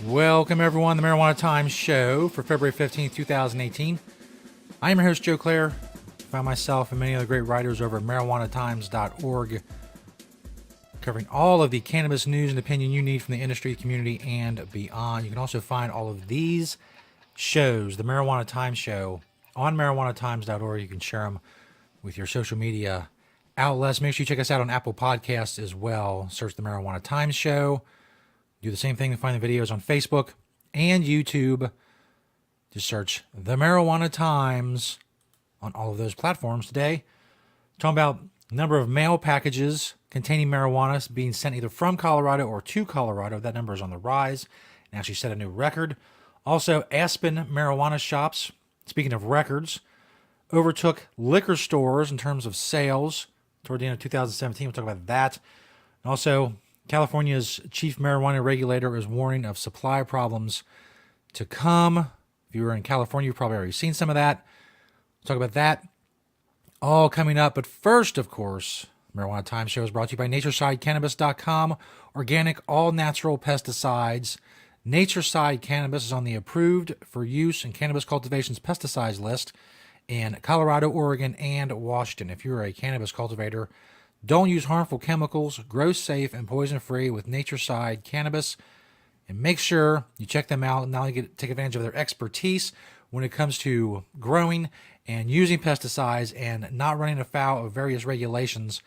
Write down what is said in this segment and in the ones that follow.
Welcome, everyone, to the Marijuana Times show for February 15th, 2018. I am your host, Joe Klare. I find myself and many other great writers over at marijuanatimes.org covering all of the cannabis news and opinion you need from the industry, community, and beyond. You can also find all of these shows, the Marijuana Times show, on marijuanatimes.org. You can share them with your social media outlets. Make sure you check us out on Apple Podcasts as well. Search the Marijuana Times show. Do the same thing to find the videos on Facebook and YouTube. Just search the Marijuana Times on all of those platforms today. Talking about the number of mail packages containing marijuana being sent either from Colorado or to Colorado. That number is on the rise and actually set a new record. Also, Aspen marijuana shops, speaking of records, overtook liquor stores in terms of sales toward the end of 2017. We'll talk about that. And also, California's chief marijuana regulator is warning of supply problems to come. If you were in California, you've probably already seen some of that. We'll talk about that all coming up. But first, of course, Marijuana Time Show is brought to you by NatureSideCannabis.com. Organic, all-natural pesticides. NatureSide Cannabis is on the approved for use in cannabis cultivation's pesticides list in Colorado, Oregon, and Washington. If you're a cannabis cultivator, don't use harmful chemicals. Grow safe and poison-free with NatureSide Cannabis. And make sure you check them out and not only take advantage of their expertise when it comes to growing and using pesticides and not running afoul of various regulations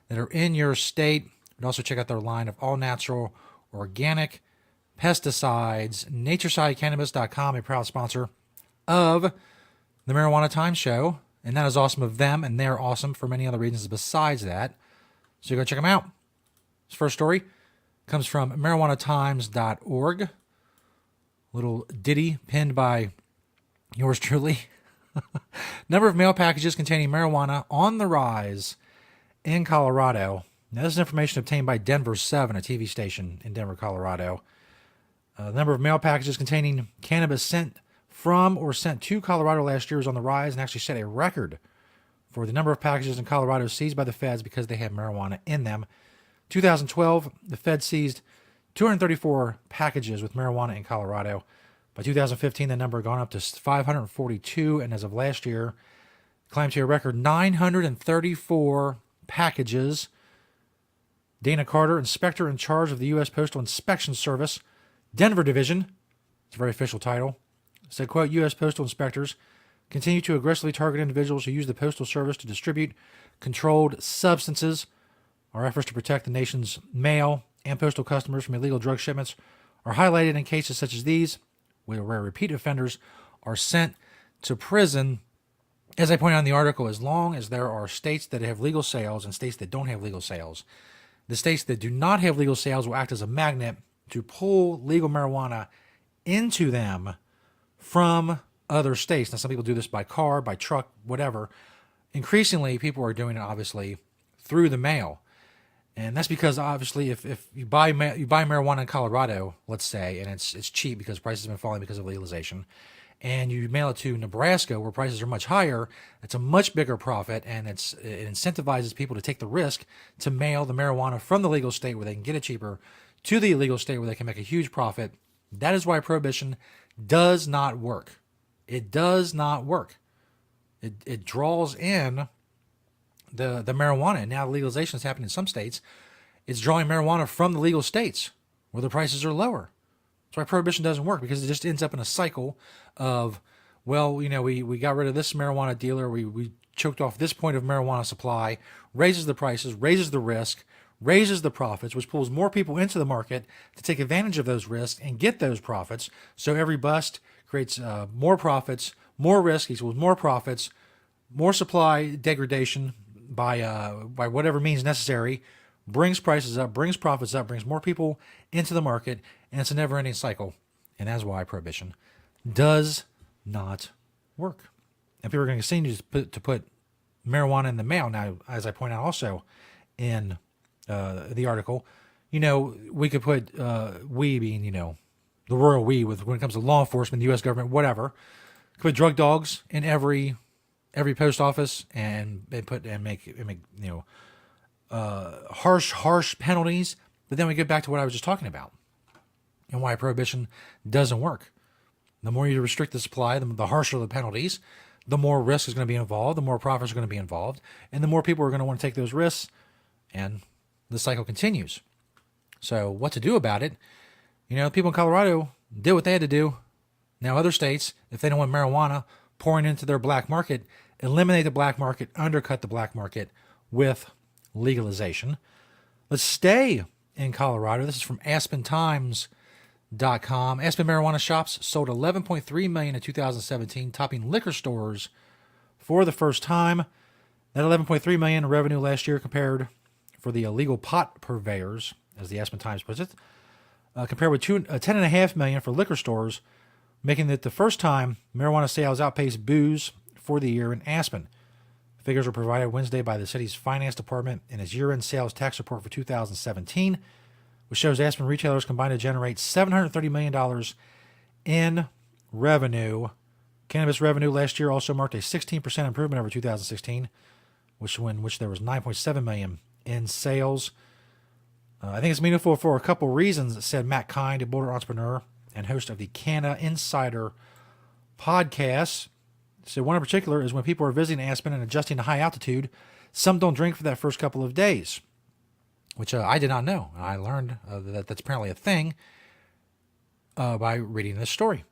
that are in your state. But also check out their line of all-natural, organic pesticides. NatureSideCannabis.com, a proud sponsor of the Marijuana Time Show. And that is awesome of them, and they're awesome for many other reasons besides that. So you go check them out. This first story comes from marijuanatimes.org. Little ditty penned by yours truly. Number of mail packages containing marijuana on the rise in Colorado. Now, this is information obtained by Denver 7, a TV station in Denver, Colorado. The number of mail packages containing cannabis sent from or sent to Colorado last year was on the rise and actually set a record for the number of packages in Colorado seized by the feds because they had marijuana in them. 2012, the feds seized 234 packages with marijuana in Colorado. By 2015, the number had gone up to 542, and as of last year, climbed to a record 934 packages. Dana Carter, inspector in charge of the U.S. Postal Inspection Service, Denver Division, it's a very official title, said, quote, U.S. postal inspectors continue to aggressively target individuals who use the Postal Service to distribute controlled substances. Our efforts to protect the nation's mail and postal customers from illegal drug shipments are highlighted in cases such as these, where repeat offenders are sent to prison. As I point out in the article, as long as there are states that have legal sales and states that don't have legal sales, the states that do not have legal sales will act as a magnet to pull legal marijuana into them from other states. Now, some people do this by car, by truck, whatever. Increasingly, people are doing it, obviously, through the mail. And that's because, obviously, if you buy marijuana in Colorado, let's say, and it's cheap because prices have been falling because of legalization, and you mail it to Nebraska where prices are much higher, it's a much bigger profit, and it incentivizes people to take the risk to mail the marijuana from the legal state where they can get it cheaper to the illegal state where they can make a huge profit. That is why prohibition does not work. It does not work. It draws in the marijuana. And now legalization is happening in some states. It's drawing marijuana from the legal states where the prices are lower. That's why prohibition doesn't work, because it just ends up in a cycle of, well, you know, we got rid of this marijuana dealer. We choked off this point of marijuana supply, raises the prices, raises the risk, raises the profits, which pulls more people into the market to take advantage of those risks and get those profits. So every bust creates more profits, more risk equals more profits, more supply degradation by whatever means necessary, brings prices up, brings profits up, brings more people into the market, and it's a never-ending cycle. And that's why prohibition does not work. And people are going to continue to put marijuana in the mail. Now, as I point out also in the article, you know, we could put we being, you know, the royal we with when it comes to law enforcement, the U.S. government, whatever. Put drug dogs in every post office and make you know harsh penalties. But then we get back to what I was just talking about. and why prohibition doesn't work. The more you restrict the supply, the harsher the penalties, the more risk is going to be involved, the more profits are going to be involved, and the more people are going to want to take those risks, and the cycle continues. So what to do about it? People in Colorado did what they had to do. Now other states, if they don't want marijuana pouring into their black market, eliminate the black market, undercut the black market with legalization. Let's stay in Colorado. This is from AspenTimes.com. Aspen marijuana shops sold 11.3 million in 2017, topping liquor stores for the first time. That 11.3 million in revenue last year compared for the illegal pot purveyors, as the Aspen Times puts it, compared with 10.5 million for liquor stores, making it the first time marijuana sales outpaced booze for the year in Aspen. Figures were provided Wednesday by the city's finance department in its year-end sales tax report for 2017, which shows Aspen retailers combined to generate $730 million in revenue. Cannabis revenue last year also marked a 16% improvement over 2016, which there was 9.7 million in sales. I think it's meaningful for a couple reasons, said Matt Kind, a Boulder entrepreneur and host of the Canna Insider podcast. So one in particular is when people are visiting Aspen and adjusting to high altitude, some don't drink for that first couple of days, which I did not know. I learned that that's apparently a thing by reading this story.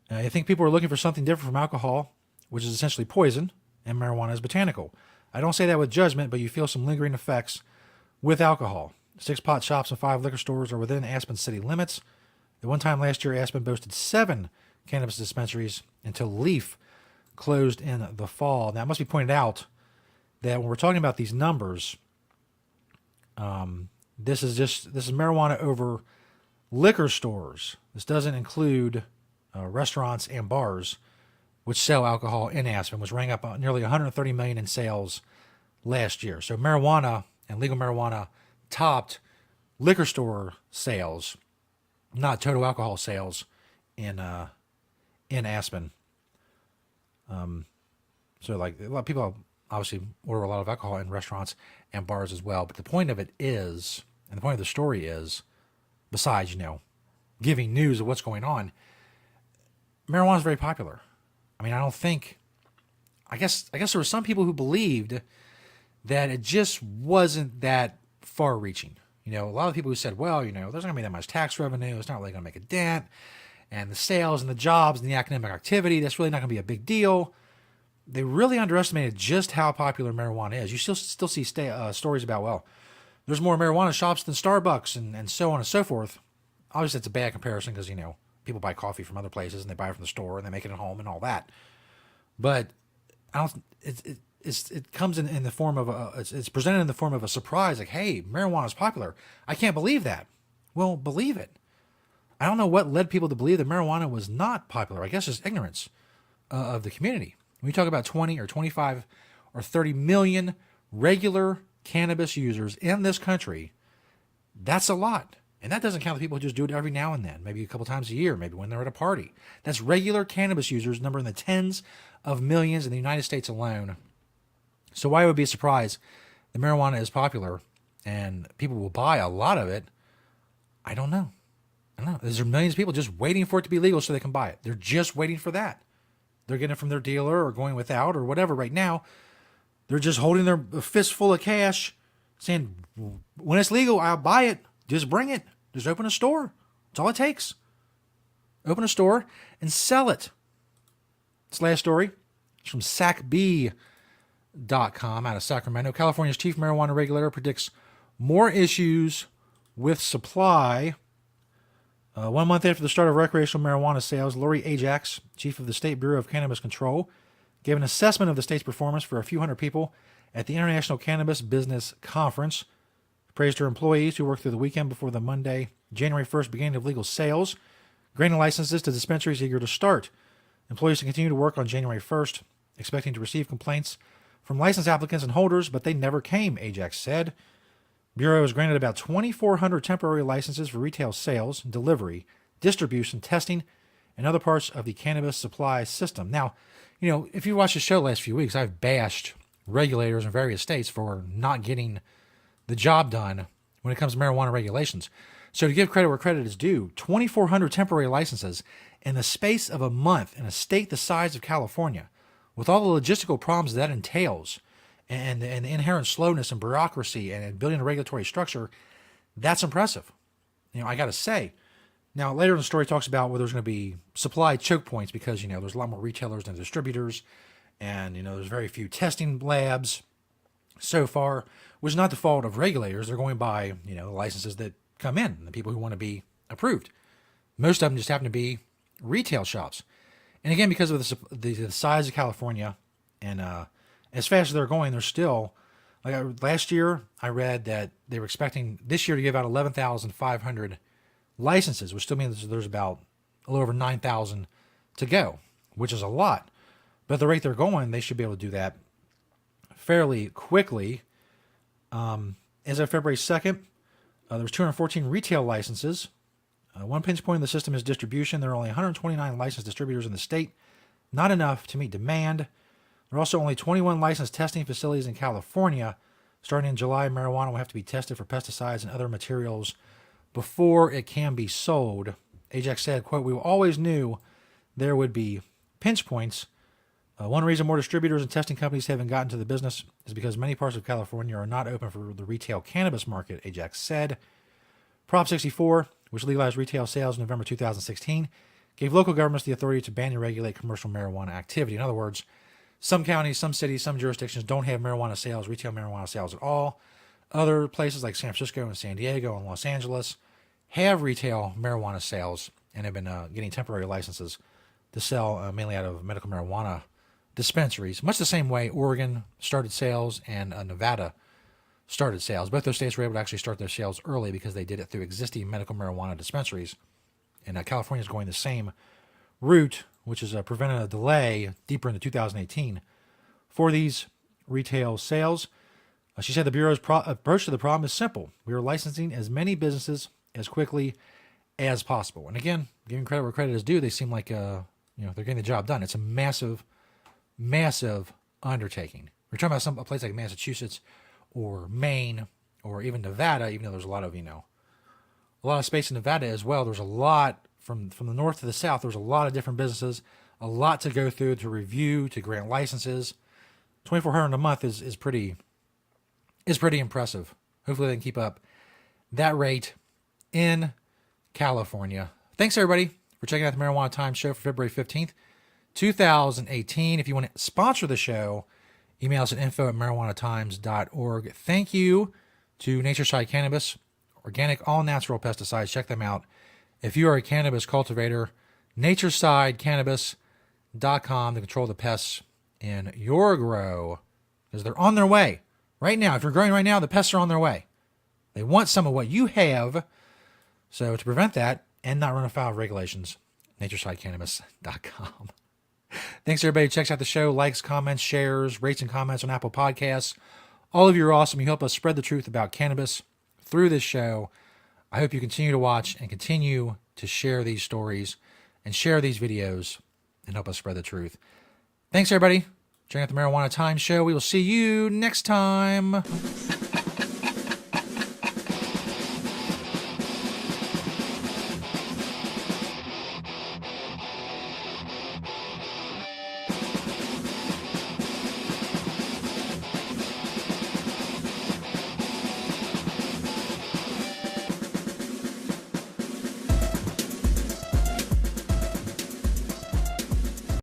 I think people are looking for something different from alcohol, which is essentially poison, and marijuana is botanical. I don't say that with judgment, but you feel some lingering effects with alcohol. 6 pot shops and 5 liquor stores are within Aspen city limits. At one time last year, Aspen boasted 7 cannabis dispensaries until Leaf closed in the fall. Now, it must be pointed out that when we're talking about these numbers, this is marijuana over liquor stores. This doesn't include restaurants and bars which sell alcohol in Aspen, which rang up nearly 130 million in sales last year. So marijuana and legal marijuana topped liquor store sales, not total alcohol sales in Aspen. So like a lot of people obviously order a lot of alcohol in restaurants and bars as well. But the point of it is, and the point of the story is, besides, giving news of what's going on, marijuana is very popular. I mean, I guess there were some people who believed that it just wasn't that far reaching. A lot of people who said, well, there's not going to be that much tax revenue. It's not really going to make a dent. And the sales and the jobs and the academic activity, that's really not going to be a big deal. They really underestimated just how popular marijuana is. You still see stories about, well, there's more marijuana shops than Starbucks and so on and so forth. Obviously, it's a bad comparison because, people buy coffee from other places and they buy it from the store and they make it at home and all that. But it comes in the form of it's presented in the form of a surprise, like, hey, marijuana is popular. I can't believe that. Well, believe it. I don't know what led people to believe that marijuana was not popular. I guess just ignorance of the community. When you talk about 20 or 25 or 30 million regular cannabis users in this country, that's a lot. And that doesn't count the people who just do it every now and then, maybe a couple times a year, maybe when they're at a party. That's regular cannabis users, number in the tens of millions in the United States alone. So why would it be a surprise that marijuana is popular and people will buy a lot of it? I don't know. There's millions of people just waiting for it to be legal so they can buy it. They're just waiting for that. They're getting it from their dealer or going without or whatever right now. They're just holding their fist full of cash saying, when it's legal, I'll buy it. Just bring it. Just open a store. That's all it takes. Open a store and sell it. This last story is from SACB.com out of Sacramento. California's chief marijuana regulator predicts more issues with supply. 1 month after the start of recreational marijuana sales, Lori Ajax, chief of the State Bureau of Cannabis Control, gave an assessment of the state's performance for a few hundred people at the International Cannabis Business Conference. Praised her employees who worked through the weekend before the Monday, January 1st beginning of legal sales, granting licenses to dispensaries eager to start. Employees to continue to work on January 1st, expecting to receive complaints from license applicants and holders, but they never came, Ajax said. Bureau has granted about 2,400 temporary licenses for retail sales, delivery, distribution, testing, and other parts of the cannabis supply system. Now, if you watched the show last few weeks, I've bashed regulators in various states for not getting the job done when it comes to marijuana regulations. So to give credit where credit is due, 2,400 temporary licenses in the space of a month in a state the size of California, with all the logistical problems that entails, and the inherent slowness and bureaucracy and building a regulatory structure, that's impressive. I got to say. Now, later in the story, it talks about where there's going to be supply choke points because, there's a lot more retailers than distributors, and, there's very few testing labs so far, which is not the fault of regulators. They're going by, the licenses that come in, the people who want to be approved. Most of them just happen to be retail shops. And again, because of the size of California, and as fast as they're going, they're still, last year, I read that they were expecting this year to give out 11,500 licenses, which still means there's about a little over 9,000 to go, which is a lot. But at the rate they're going, they should be able to do that fairly quickly. As of February 2nd, there was 214 retail licenses. One pinch point in the system is distribution. There are only 129 licensed distributors in the state, not enough to meet demand. There are also only 21 licensed testing facilities in California. Starting in July, marijuana will have to be tested for pesticides and other materials before it can be sold. Ajax said, quote, "We always knew there would be pinch points. One reason more distributors and testing companies haven't gotten to the business is because many parts of California are not open for the retail cannabis market," Ajax said. Prop 64, which legalized retail sales in November 2016, gave local governments the authority to ban and regulate commercial marijuana activity. In other words, some counties, some cities, some jurisdictions don't have marijuana sales, retail marijuana sales at all. Other places like San Francisco and San Diego and Los Angeles have retail marijuana sales and have been getting temporary licenses to sell mainly out of medical marijuana dispensaries, much the same way Oregon started sales and Nevada started sales. Both those states were able to actually start their sales early because they did it through existing medical marijuana dispensaries. And California is going the same route, which has prevented a delay deeper into 2018 for these retail sales. She said the Bureau's approach to the problem is simple. We are licensing as many businesses as quickly as possible. And again, giving credit where credit is due, they seem like they're getting the job done. It's a massive, massive undertaking. We're talking about a place like Massachusetts or Maine or even Nevada, even though there's a lot of space in Nevada as well. There's a lot from the north to the south. There's a lot of different businesses, a lot to go through, to review, to grant licenses. 2,400 a month is pretty impressive. Hopefully they can keep up that rate in California. Thanks everybody for checking out the Marijuana Times show for February 15th, 2018. If you want to sponsor the show, email us at info@marijuanatimes.org. Thank you to Nature's Side Cannabis, organic, all-natural pesticides. Check them out. If you are a cannabis cultivator, naturesidecannabis.com to control the pests in your grow, because they're on their way. Right now, if you're growing right now, the pests are on their way. They want some of what you have. So to prevent that and not run afoul of regulations, naturesidecannabis.com. Thanks everybody who checks out the show, likes, comments, shares, rates, and comments on Apple Podcasts. All of you are awesome. You help us spread the truth about cannabis through this show. I hope you continue to watch and continue to share these stories and share these videos and help us spread the truth. Thanks everybody. Checking out the Marijuana Times show. We will see you next time.